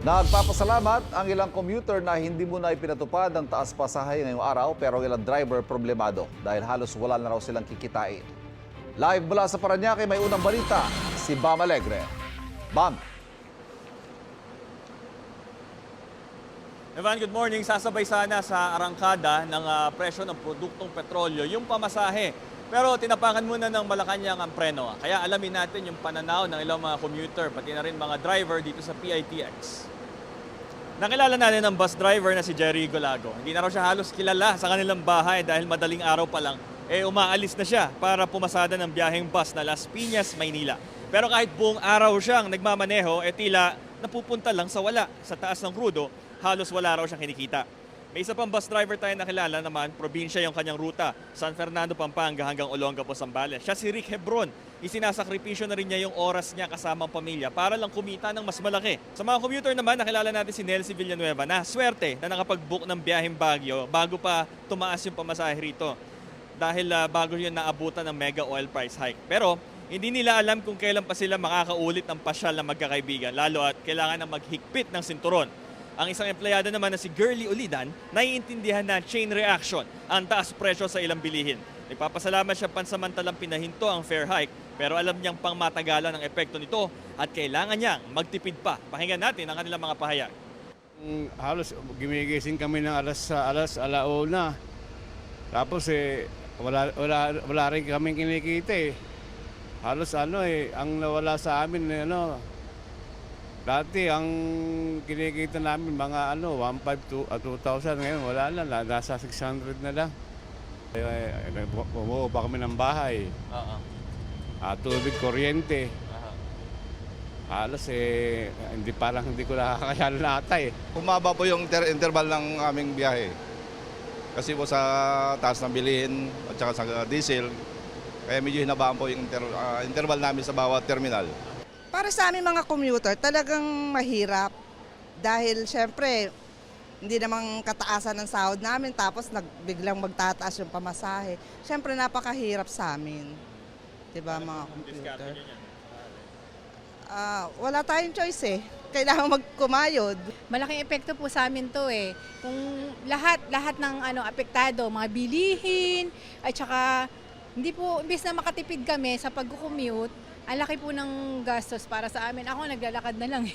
Nagpapasalamat ang ilang commuter na hindi muna ipinatupad ang taas pasahe ngayong araw pero ang ilang driver problemado dahil halos wala na raw silang kikitain. Live mula sa Parañaque may unang balita, si Bam Alegre. Bam! Evan, good morning. Sasabay sana sa arangkada ng presyo ng produktong petrolyo yung pamasahe. Pero tinapakan muna ng Malacanang ang preno. Kaya alamin natin yung pananaw ng ilang mga commuter, pati na rin mga driver dito sa PITX. Nakilala natin ang bus driver na si Jerry Golago. Hindi na raw siya halos kilala sa kanilang bahay dahil madaling araw pa lang, umaalis na siya para pumasada ng biyaheng bus na Las Piñas, Maynila. Pero kahit buong araw siyang nagmamaneho, tila napupunta lang sa wala. Sa taas ng krudo, halos wala raw siyang kinikita. May isa pang bus driver tayo nakilala naman, probinsya yung kanyang ruta, San Fernando, Pampanga hanggang Olongapo, Zambales. Siya si Rick Hebron. Isinasakripisyo na rin niya yung oras niya kasama ang pamilya para lang kumita ng mas malaki. Sa mga commuter naman, nakilala natin si Nelsie Villanueva na swerte na nakapag-book ng biyaheng Baguio bago pa tumaas yung pamasahe rito. Dahil bago yun naabutan ng mega oil price hike. Pero hindi nila alam kung kailan pa sila makakaulit ng pasyal na magkakaibigan, lalo at kailangan na maghigpit ng sinturon. Ang isang empleyado naman na si Girlie Ulidan, naiintindihan na chain reaction ang taas presyo sa ilang bilihin. Nagpapasalamat siya pansamantalang pinahinto ang fare hike, pero alam niyang pangmatagalan ang epekto nito at kailangan niyang magtipid pa. Pakinggan natin ang kanilang mga pahayag. Halos gumigising kami ng alas alauna. Tapos wala rin kaming kinikita . Halos ang nawala sa amin dati ang kinikita namin mga 1,500 to 2,000, ngayon wala na, nasa 600 na lang. Bumuo pa kami ng bahay. Tubig, kuryente. Halos hindi ko nakakayala na ata . Humaba po yung interval ng aming biyahe. Kasi po sa taas ng bilihin at saka sa diesel, kaya medyo hinabaan po yung interval namin sa bawat terminal. Para sa aming mga commuter, talagang mahirap. Dahil syempre, hindi namang kataasan ng sahod namin tapos biglang magtataas yung pamasahe. Syempre napakahirap sa amin. 'Di ba mga commuter? Wala tayong choice . Kailangan magkumayod. Malaking epekto po sa amin 'to . Kung lahat ng apektado, mga bilihin at saka imbes na makatipid kami sa pag-commute, ang laki po ng gastos para sa amin. Ako naglalakad na lang .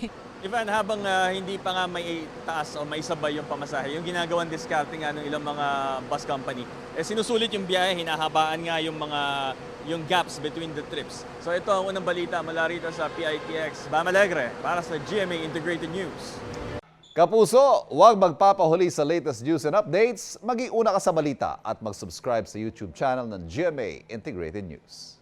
Ivan, habang hindi pa nga may taas o may sabay yung pamasahe, yung ginagawang discounting ng ilang mga bus company, sinusulit yung biyahe, hinahabaan nga yung gaps between the trips. So ito ang unang balita mula rito sa PITX. Bam Alegre para sa GMA Integrated News. Kapuso, huwag magpapahuli sa latest news and updates. Mag-iuna ka sa balita at mag-subscribe sa YouTube channel ng GMA Integrated News.